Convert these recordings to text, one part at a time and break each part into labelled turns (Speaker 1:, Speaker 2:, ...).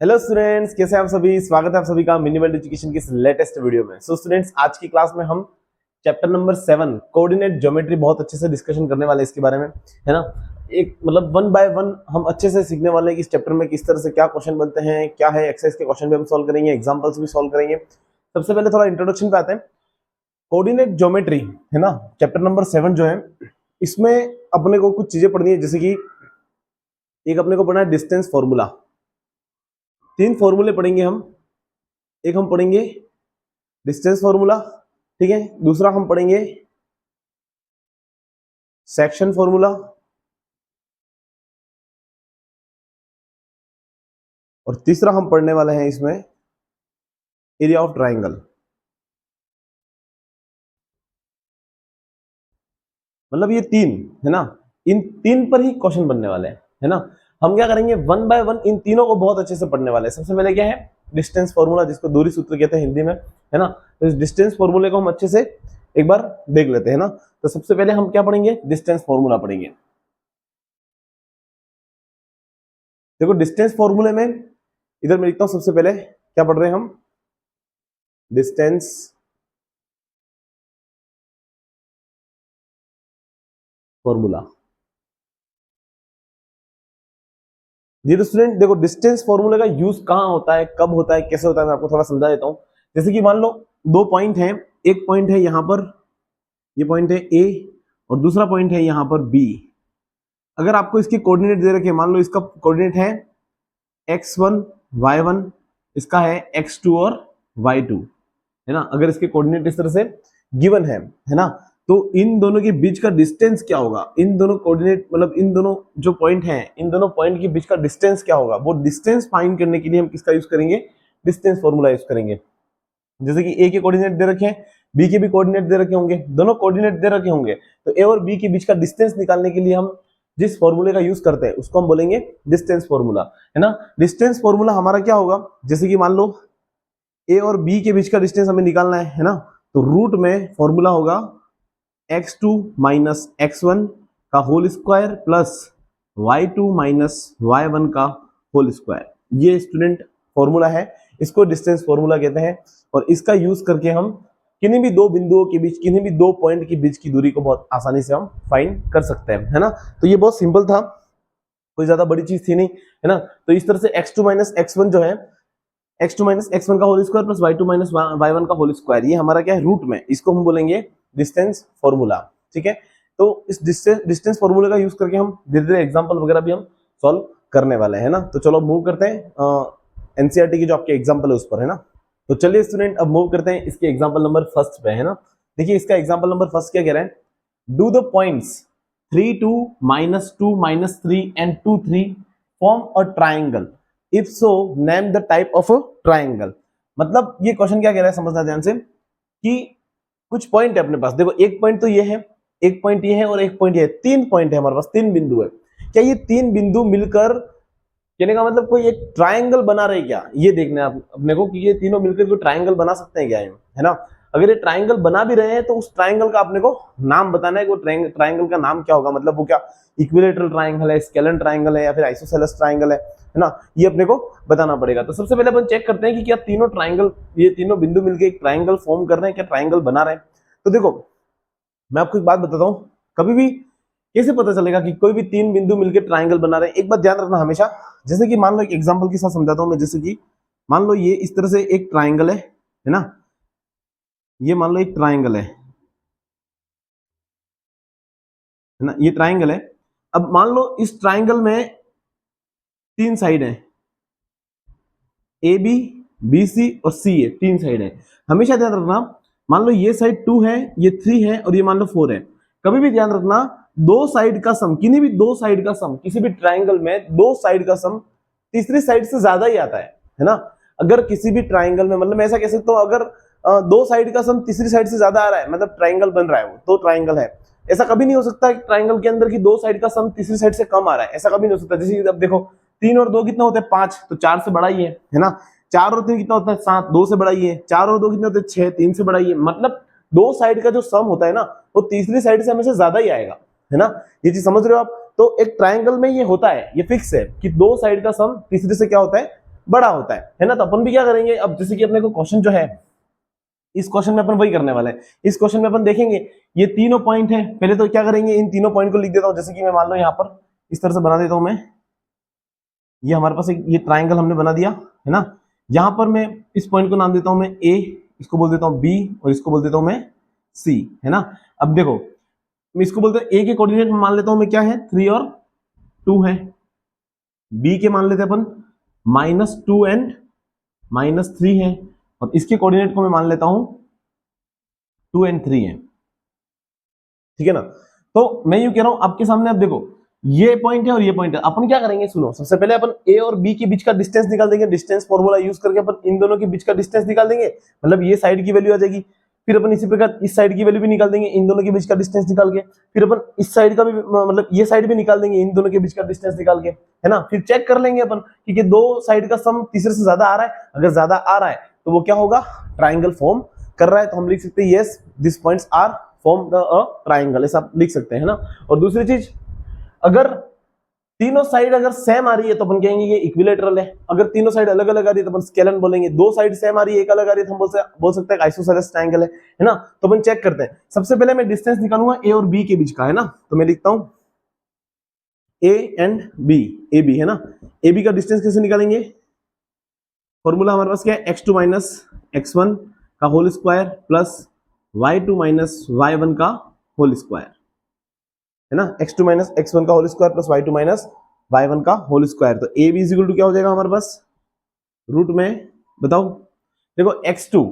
Speaker 1: Hello students, कैसे हैं आप सभी। स्वागत है आप सभी का मिनी वर्ल्ड एजुकेशन की इस लेटेस्ट वीडियो में। सो स्टूडेंट्स, आज की क्लास में हम चैप्टर नंबर 7 कोऑर्डिनेट ज्योमेट्री बहुत अच्छे से डिस्कशन करने वाले हैं इसके बारे में, है ना। एक मतलब वन बाय वन हम अच्छे से सीखने वाले हैं कि इस चैप्टर में किस तरह से क्या क्वेश्चन बनते हैं, क्या है एक्सरसाइज के क्वेश्चन भी हम सॉल्व करेंगे, एग्जाम्पल्स भी सॉल्व करेंगे। सबसे पहले थोड़ा इंट्रोडक्शन पे आते हैं। कोऑर्डिनेट ज्योमेट्री, है ना, चैप्टर नंबर 7 जो है, इसमें अपने को कुछ चीजें पढ़नी है। जैसे कि एक अपने को पढ़ना है डिस्टेंस फॉर्मूला। 3 फॉर्मूले पढ़ेंगे हम। एक हम पढ़ेंगे डिस्टेंस फॉर्मूला, ठीक है। दूसरा हम पढ़ेंगे सेक्शन फॉर्मूला, और तीसरा हम पढ़ने वाले हैं इसमें एरिया ऑफ ट्राइंगल। मतलब ये 3 है ना, इन 3 पर ही क्वेश्चन बनने वाले हैं, है ना। हम क्या करेंगे, वन बाय वन इन तीनों को बहुत अच्छे से पढ़ने वाले हैं। सबसे पहले क्या है, डिस्टेंस फॉर्मूला, जिसको दूरी सूत्र कहते हैं हिंदी में, है ना। तो इस डिस्टेंस फॉर्मूले को हम अच्छे से एक बार देख लेते हैं ना। तो सबसे पहले हम क्या पढ़ेंगे, डिस्टेंस फॉर्मूला पढ़ेंगे। देखो डिस्टेंस फॉर्मूले में इधर मैं लिखता हूं, सबसे पहले क्या पढ़ रहे हैं हम, डिस्टेंस फॉर्मूला। जी तो स्टूडेंट देखो, डिस्टेंस फॉर्मूले का यूज कहां होता है, कब होता है, कैसे होता है, मैं आपको थोड़ा समझा देता हूं। जैसे कि मान लो 2 पॉइंट हैं, एक पॉइंट है यहां पर, ये पॉइंट है ए, और दूसरा पॉइंट है यहां पर बी। अगर आपको इसके कोऑर्डिनेट दे रखे, मान लो इसका कोऑर्डिनेट है x1 y1, इसका है x2 और y2, है ना। अगर इसके कोऑर्डिनेट इस तरह से गिवन है ना, तो इन दोनों के बीच का डिस्टेंस क्या होगा, इन दोनों कोऑर्डिनेट मतलब इन दोनों जो पॉइंट हैं, इन दोनों पॉइंट के बीच का डिस्टेंस क्या होगा, वो डिस्टेंस फाइंड करने के लिए हम किसका यूज करेंगे, डिस्टेंस फॉर्मूला यूज करेंगे। जैसे कि ए के कोऑर्डिनेट दे रखे हैं, बी के भी कोऑर्डिनेट दे रखे होंगे, दोनों कोऑर्डिनेट दे रखे होंगे, तो ए और बी के बीच का डिस्टेंस निकालने के लिए हम जिस फॉर्मूले का यूज करते हैं उसको हम बोलेंगे डिस्टेंस फॉर्मूला, है ना। डिस्टेंस फॉर्मूला हमारा क्या होगा, जैसे कि मान लो ए और बी के बीच का डिस्टेंस हमें निकालना है ना, तो रूट में फॉर्मूला होगा x2 माइनस x1 का whole square plus y2 minus y1 का होल स्क्वायर। ये स्टूडेंट फॉर्मूला है, इसको डिस्टेंस फॉर्मूला कहते हैं। और इसका यूज करके हम किन्हीं भी दो बिंदुओं के बीच, किन्हीं भी दो पॉइंट के बीच की दूरी को बहुत आसानी से हम फाइंड कर सकते हैं, है ना। तो ये बहुत सिंपल था, कोई ज्यादा बड़ी चीज थी नहीं, है ना। तो इस तरह से x2 माइनस x1 जो है, x2 माइनस x1 का whole square plus y2 minus y1 का होल स्क्वायर, ये हमारा क्या है, रूट में, इसको हम बोलेंगे डिस्टेंस फॉर्मूला, ठीक है। तो इस डिस्टेंस फॉर्मूले का यूज करके हम धीरे धीरे एग्जांपल वगैरह भी हम सॉल्व करने वाले हैं ना। तो चलो मूव करते हैं एनसीईआरटी की जो आपके एग्जांपल है उस पर, है ना। तो चलिए स्टूडेंट अब मूव करते हैं इसके एग्जांपल नंबर फर्स्ट पे, है ना। देखिए इसका एग्जांपल नंबर फर्स्ट क्या कह रहा है, do the points 3 2 -2 -3 and 2 3 form a triangle, if so name the type of a triangle. मतलब ये क्वेश्चन क्या कह रहा है, समझना ध्यान से, कि कुछ पॉइंट है अपने पास। देखो एक पॉइंट तो ये है, एक पॉइंट ये है, और एक पॉइंट ये है, 3 पॉइंट है हमारे पास, 3 बिंदु है। क्या ये 3 बिंदु मिलकर, कहने का मतलब कोई एक ट्राइंगल बना रहे क्या, ये देखना है अपने को, कि ये तीनों मिलकर कोई ट्राइंगल बना सकते हैं क्या, है ना। अगर ये ट्राइंगल बना भी रहे हैं तो उस ट्राइंगल का अपने को नाम बताना है कि वो ट्राइंगल का नाम क्या होगा। मतलब वो क्या इक्विलेटरल ट्राइंगल है, स्केलन ट्राइंगल है, या फिर आइसोसेलेस ट्राइंगल है ना, ये अपने को बताना पड़ेगा। तो सबसे पहले अपन चेक करते हैं कि क्या तीनों ट्राइंगल, ये तीनों बिंदु मिलकर एक ट्राइंगल फॉर्म कर रहे हैं, क्या ट्राइंगल बना रहे हैं। तो देखो मैं आपको एक बात बताता हूं, कभी भी कैसे पता चलेगा कि कोई भी 3 बिंदु मिलकर ट्राइंगल बना रहे हैं, एक बात ध्यान रखना हमेशा। जैसे कि मान लो एक एग्जांपल के साथ समझाता हूं मैं, जैसे कि मान लो ये इस तरह से एक ट्राइंगल है ना, ये मान लो एक ट्राइंगल है ना, ये ट्राइंगल है। अब मान लो इस ट्राइंगल में 3 साइड है, ए बी, बी सी और सी है, 3 साइड है। हमेशा ध्यान रखना, मान लो ये साइड 2 है, ये 3 है, और ये मान लो 4 है। कभी भी ध्यान रखना, दो साइड का सम, किन्हीं भी दो साइड का सम, किसी भी ट्राइंगल में दो साइड का सम तीसरी साइड से ज्यादा ही आता है ना। अगर किसी भी ट्राइंगल में, मतलब मैं ऐसा कह सकता हूं, अगर दो साइड का सम तीसरी साइड से ज्यादा आ रहा है, मतलब ट्राइंगल बन रहा है, वो तो ट्राइंगल है। ऐसा कभी नहीं हो सकता कि ट्राइंगल के अंदर की दो साइड का सम तीसरी साइड से कम आ रहा है, ऐसा कभी नहीं हो सकता। जैसे अब देखो 3 और 2 कितना होता है, 5, तो 4 से बड़ा ही है ना। 4 और 3 कितना होता है, 7, 2 से बड़ा ही है। 4 और 2 कितने होते हैं, 6, 3 से बड़ा ही है। मतलब दो साइड का जो सम होता है ना, वो तीसरी साइड से हमेशा ज्यादा ही आएगा, है ना। ये चीज समझ रहे हो आप। तो एक ट्राइंगल में ये होता है, ये फिक्स है कि दो साइड का सम तीसरे से क्या होता है, बड़ा होता है ना। तो अपन भी क्या करेंगे, अब जैसे कि अपने को क्वेश्चन जो है, इस क्वेश्चन में अपन वही करने वाले हैं। इस क्वेश्चन में अपन देखेंगे ये तीनों पॉइंट हैं, पहले तो क्या करेंगे, इन तीनों पॉइंट को लिख देता हूं। जैसे कि मैं मान लो यहाँ पर इस तरह से बना देता हूं मैं, ये हमारे पास एक ये ट्राइंगल हमने बना दिया है ना। यहां पर मैं इस पॉइंट को नाम देता हूं मैं ए, इसको बोल देता हूं बी, और इसको बोल देता हूं मैं सी, है ना। अब देखो मैं इसको बोलते हैं ए के कोऑर्डिनेट में मान लेता हूं मैं क्या है, 3 और 2 है। बी के मान लेते हैं अपन -2 एंड -3 है, और इसके कोऑर्डिनेट को मैं मान लेता हूं 2 एंड 3 है, ठीक है ना। तो मैं यूं कह रहा हूं आपके सामने, अब देखो ये पॉइंट है और ये पॉइंट है। अपन क्या करेंगे, सुनो, सबसे पहले अपन ए और बी के बीच का डिस्टेंस निकाल देंगे। डिस्टेंस फॉर्मूला यूज करके अपन इन दोनों के बीच का डिस्टेंस निकाल देंगे, मतलब ये साइड की वैल्यू आ जाएगी। फिर अपन इसी प्रकार इस साइड की वैल्यू भी निकाल देंगे इन दोनों के बीच का डिस्टेंस निकाल के। फिर अपन इस साइड का भी मतलब ये साइड भी निकाल देंगे इन दोनों के बीच का डिस्टेंस निकाल के, है ना। फिर चेक कर लेंगे अपन कि दो साइड का सम तीसरे से ज्यादा आ रहा है। अगर ज्यादा आ रहा है तो वो क्या होगा, ट्राइंगल फॉर्म कर रहा है। तो हम लिख सकते हैं yes this points are form the triangle, ऐसा आप लिख सकते हैं ना। और दूसरी चीज, अगर तीनों साइड अगर सेम आ रही है तो अपन कहेंगे ये इक्विलेटरल है। अगर तीनों साइड अलग अलग आ रही है तो अपन स्केलन बोलेंगे। दो साइड सेम आ रही है, एक अलग आ रही है तो हम बोल सकते हैं आइसोसेलेस ट्रायंगल है ना। तो अपन चेक करते हैं। सबसे पहले मैं डिस्टेंस निकालूंगा ए और बी के बीच का, है ना। तो मैं लिखता हूं A and B, A B, है ना। ए बी का डिस्टेंस कैसे निकालेंगे, फॉर्मूला हमारे पास क्या है, x2 माइनस x1 का whole square plus y2 minus y1 का होल स्क्वायर, है ना। x2 माइनस x1 का whole square plus y2 minus y1 का होल स्क्वायर। तो a b is equal to क्या हो जाएगा हमारे पास, रूट में, बताओ। देखो x2,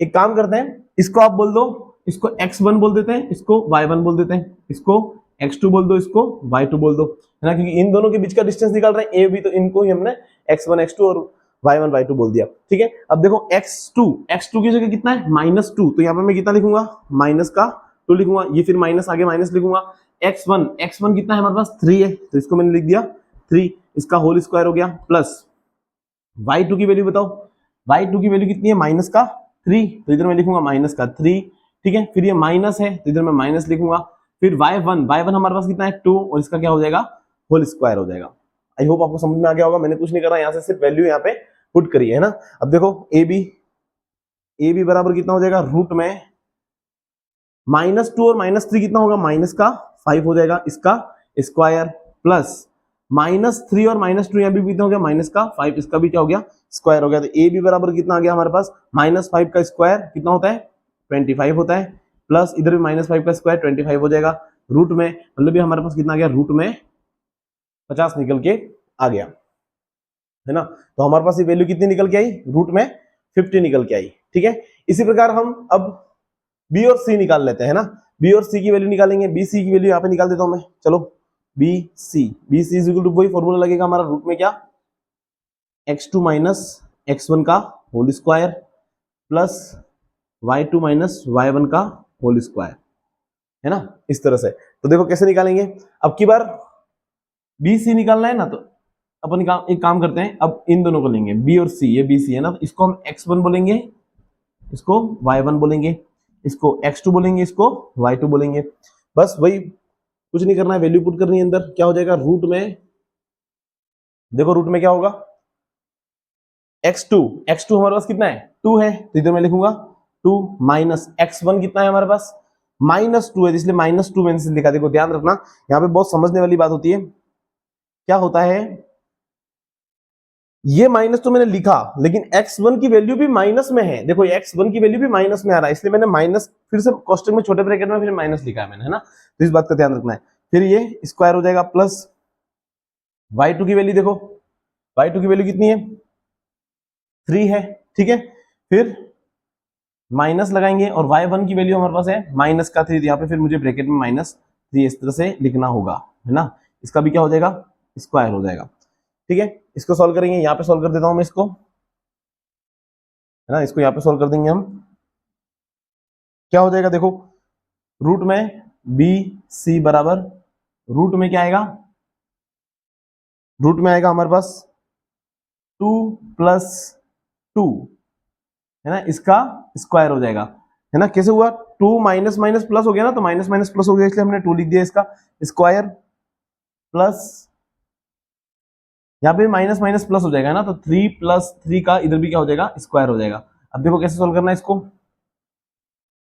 Speaker 1: एक काम करते हैं, इसको आप बोल दो, इसको x1 बोल देते हैं, इसको y1 बोल देते हैं, इसको x2 बोल दो, इसको y2 बोल दो, है ना। क्योंकि इन दोनों के बीच का डिस्टेंस निकाल रहे हैं a b, तो इनको ही हमने x1 x2 और y1 y2 बोल दिया, ठीक है। अब देखो x2 की जगह कितना है, -2, तो यहाँ पे मैं कितना लिखूंगा, माइनस का 2 लिखूंगा, ये फिर माइनस आगे माइनस लिखूंगा। x1 कितना है हमारे पास, 3 है, तो इसको मैंने लिख दिया 3, इसका होल स्क्वायर हो गया, प्लस y2 की वैल्यू बताओ, y2 की वैल्यू कितनी है, माइनस का 3, तो इधर मैं लिखूंगा माइनस का 3, ठीक है। फिर ये माइनस है तो इधर मैं माइनस लिखूंगा। फिर y1 हमारे पास कितना है 2, और इसका क्या हो जाएगा, होल स्क्वायर हो जाएगा। आई होप आपको समझ में आ गया होगा, मैंने कुछ नहीं करा, यहाँ से सिर्फ वैल्यू यहाँ पे पुट करी है ना। अब देखो ए बी बराबर कितना हो जाएगा, रूट में -2 और -3 कितना होगा, माइनस का 5 हो जाएगा, इसका स्क्वायर प्लस -3 और -2 यहाँ भी कितना हो गया, माइनस का 5, इसका भी क्या हो गया, स्क्वायर हो गया। तो ए बी बराबर कितना आ गया हमारे पास, -5 का स्क्वायर कितना होता है, 25 होता है, प्लस इधर भी -5 का स्क्वायर 25 हो जाएगा, रूट में मतलब हमारे पास कितना आ गया, रूट में 50 निकल के आ गया, है ना। तो हमारे पास ये वैल्यू कितनी निकल के आई, रूट में 50 निकल के आई, ठीक है। इसी प्रकार हम अब बी और सी निकाल लेते हैं ना। बी और सी की वैल्यू निकालेंगे, बी सी की वैल्यू यहाँ पे निकाल देता हूं मैं, चलो B C is equal to वही फॉर्मूला लगेगा हमारा, रूट में क्या, x2 माइनस x1 का whole square plus y2 minus y1 का होल स्क्वायर, है ना, इस तरह से। तो देखो कैसे निकालेंगे, अब की बार बी सी निकालना है ना, तो अपन एक काम करते हैं, अब इन दोनों को लेंगे बी और सी, ये बी सी है ना, तो इसको हम x1 बोलेंगे, इसको y1 बोलेंगे, इसको x2 बोलेंगे, इसको y2 बोलेंगे। बस वही, कुछ नहीं करना है, वैल्यू पुट करनी है अंदर, क्या हो जाएगा, रूट में, देखो रूट में क्या होगा, x2 हमारे पास कितना है, 2 है, तो इधर मैं लिखूंगा 2 माइनस x1 कितना है हमारे पास, -2 है, इसलिए -2 मैंने लिखा। देखो ध्यान रखना, यहाँ पे बहुत समझने वाली बात होती है। क्या होता है, ये माइनस तो मैंने लिखा, लेकिन x1 की वैल्यू भी माइनस में है। देखो x1 की वैल्यू भी माइनस में आ रहा है, इसलिए मैंने माइनस फिर से कोष्टक में छोटे ब्रैकेट में फिर माइनस लिखा है मैंने, है ना। तो इस बात का ध्यान रखना है। फिर ये स्क्वायर हो जाएगा, प्लस y2 की वैल्यू देखो, y2 की वैल्यू कितनी है, 3 है, ठीक है। फिर माइनस लगाएंगे, और y1 की वैल्यू हमारे पास है माइनस का 3, यहाँ पे फिर मुझे ब्रैकेट में -3 इस तरह से लिखना होगा, है ना। इसका भी क्या हो जाएगा, स्क्वायर हो जाएगा, ठीक है। इसको सॉल्व करेंगे, यहाँ पे सॉल्व कर देता हूं मैं इसको, है ना, इसको यहाँ पे सॉल्व कर देंगे हम। क्या हो जाएगा, देखो रूट में बी सी बराबर, रूट में क्या आएगा, रूट में आएगा हमारे पास 2 + 2, है ना, इसका स्क्वायर हो जाएगा, है ना। कैसे हुआ, 2 माइनस माइनस प्लस हो गया ना, तो माइनस माइनस प्लस हो गया, इसलिए हमने 2 लिख दिया, इसका स्क्वायर प्लस यहाँ पे माइनस माइनस प्लस हो जाएगा ना, तो 3 + 3 का इधर भी क्या हो जाएगा, स्क्वायर हो जाएगा। अब देखो कैसे सोल्व करना है इसको।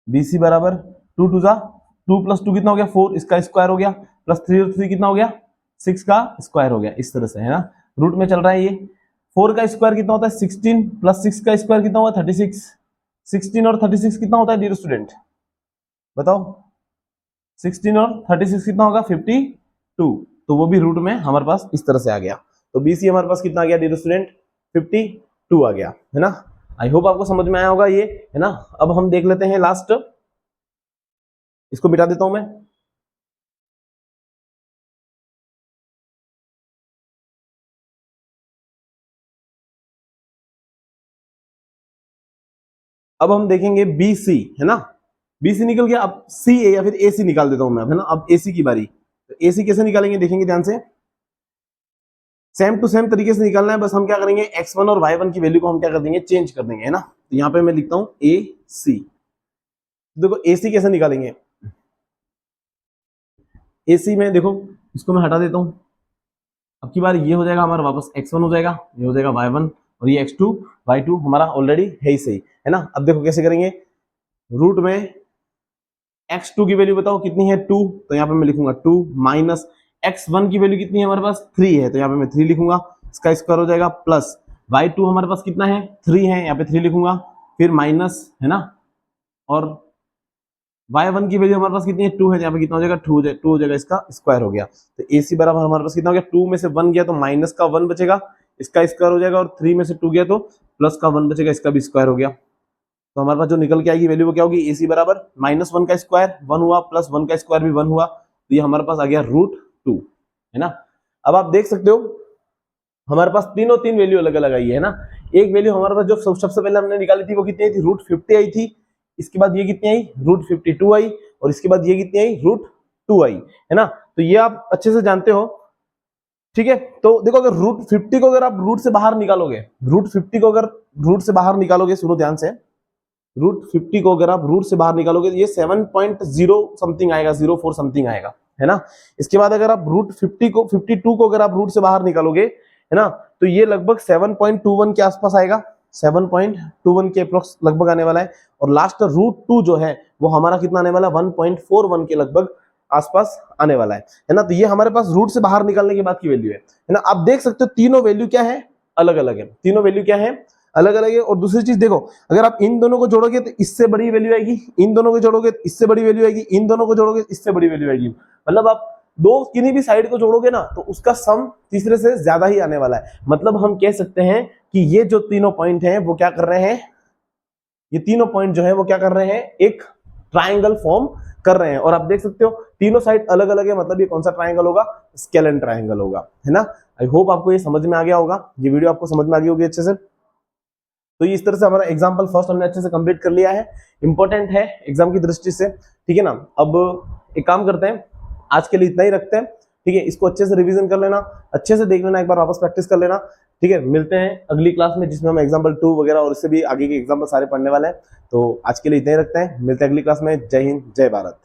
Speaker 1: BC बराबर 2 2 2 + 2 कितना हो गया 4, इसका स्क्वायर हो गया, प्लस 3 और 3 कितना हो गया 6 का स्क्वायर हो गया, इस तरह से है ना। रूट में चल रहा है ये। 4 का स्क्वायर कितना होता है 16, प्लस 6 का स्क्वायर कितना हुआ 36। 16 और 36 कितना होता है डियर स्टूडेंट, बताओ। 16 और 36 कितना होगा 52, तो वो भी रूट में हमारे पास इस तरह से आ गया। तो BC हमारे पास कितना आ गया डियर स्टूडेंट 52 आ गया, है ना। आई होप आपको समझ में आया होगा ये, है ना। अब हम देख लेते हैं लास्ट, इसको मिटा देता हूं मैं। अब हम देखेंगे BC, है ना। BC निकल गया, अब CA या फिर AC निकाल देता हूं मैं, है ना। अब AC की बारी, तो AC कैसे निकालेंगे देखेंगे ध्यान से। सेम टू सेम तरीके से निकालना है, बस हम क्या करेंगे x1 और y1 की वैल्यू को हम क्या कर देंगे चेंज कर देंगे, है ना। तो यहाँ पे मैं लिखता हूं AC। देखो AC कैसे निकालेंगे, AC में देखो इसको मैं हटा देता हूं। अब की बार ये हो जाएगा हमारा वापस x1 हो जाएगा, ये हो जाएगा y1 और ये x2 y2 हमारा ऑलरेडी है ही सही, है ना। अब देखो कैसे करेंगे, रूट में x2 की वैल्यू बताओ कितनी है 2, तो यहाँ पे मैं लिखूंगा 2 माइनस x1 की वैल्यू कितनी है हमारे पास 3 है, तो यहाँ पे मैं 3 लिखूंगा, इसका स्क्वायर हो जाएगा, प्लस y2 हमारे पास कितना है 3 है, यहाँ पे 3 लिखूंगा, फिर माइनस, है ना, और y1 की वैल्यू हमारे पास कितनी है 2 है, यहाँ पे कितना हो जाएगा 2 हो जाएगा, इसका स्क्वायर हो गया। तो AC बराबर हमारे पास कितना हो गया 2 में से 1 गया तो माइनस का 1 बचेगा, इसका स्क्वायर हो जाएगा, और 3 में से 2 गया तो प्लस का 1 बचेगा, इसका भी स्क्वायर हो गया। तो हमारे पास जो निकल के आएगी वैल्यू वो क्या होगी, AC बराबर -1 का स्क्वायर 1 हुआ, प्लस 1 का स्क्वायर भी 1 हुआ, तो ये हमारे पास आ गया √2, है ना। अब आप देख सकते हो हमारे पास तीनों तीन वैल्यू अलग अलग आई है ना। एक वैल्यू हमारे पास जो सबसे पहले हमने निकाली थी वो कितनी आई थी √50 आई थी, इसके बाद ये कितनी आई √52 आई, और इसके बाद ये कितनी आई √2 आई, है ना। तो ये आप अच्छे से जानते हो, ठीक है। तो देखो अगर √50 को अगर आप रूट से बाहर निकालोगे, √50 को अगर रूट से बाहर निकालोगे, सुनो ध्यान से, √50 को अगर आप रूट से बाहर निकालोगे तो ये 7.0 समथिंग आएगा, 04 समथिंग आएगा, है ना। इसके बाद अगर आप √50 को 52 को अगर आप रूट से बाहर निकालोगे, है ना, तो ये लगभग 7.21 के आसपास आएगा, 7.21 के अप्रोक्स लगभग आने वाला है। और लास्ट √2 जो है वो हमारा कितना आने वाला है 1.41 के लगभग आसपास आने वाला है ना। तो ये हमारे पास रूट से बाहर निकालने के बाद की वैल्यू है ना। आप देख सकते हो तीनों वैल्यू क्या है, अलग अलग है, तीनों वैल्यू क्या है अलग अलग है। और दूसरी चीज देखो, अगर आप इन दोनों को जोड़ोगे तो इससे बड़ी वैल्यू आएगी, इन दोनों को जोड़ोगे तो इससे बड़ी वैल्यू आएगी, इन दोनों को जोड़ोगे तो इससे बड़ी वैल्यू आएगी। मतलब आप दो किन्हीं भी साइड को जोड़ोगे ना तो उसका सम तीसरे से ज्यादा ही आने वाला है। मतलब हम कह सकते हैं कि ये जो तीनों पॉइंट हैं वो क्या कर रहे हैं, ये तीनों पॉइंट जो है वो क्या कर रहे हैं, एक ट्राइंगल फॉर्म कर रहे हैं। और आप देख सकते हो तीनों साइड अलग अलग है, मतलब ये कौन सा ट्राइंगल होगा, स्केलेन ट्राइंगल होगा, है ना। आई होप आपको ये समझ में आ गया होगा, ये वीडियो आपको समझ में आ गई होगी अच्छे से। तो इस तरह से हमारा एग्जाम्पल फर्स्ट हमने अच्छे से कंप्लीट कर लिया है, इंपॉर्टेंट है एग्जाम की दृष्टि से, ठीक है ना। अब एक काम करते हैं, आज के लिए इतना ही रखते हैं, ठीक है। इसको अच्छे से रिवीजन कर लेना, अच्छे से देख लेना, एक बार वापस प्रैक्टिस कर लेना, ठीक है। मिलते हैं अगली क्लास में जिसमें हम एग्जाम्पल 2 वगैरह और इससे भी आगे के एग्जाम्पल सारे पढ़ने वाले हैं। तो आज के लिए इतना ही रखते हैं, मिलते हैं अगली क्लास में। जय हिंद, जय भारत।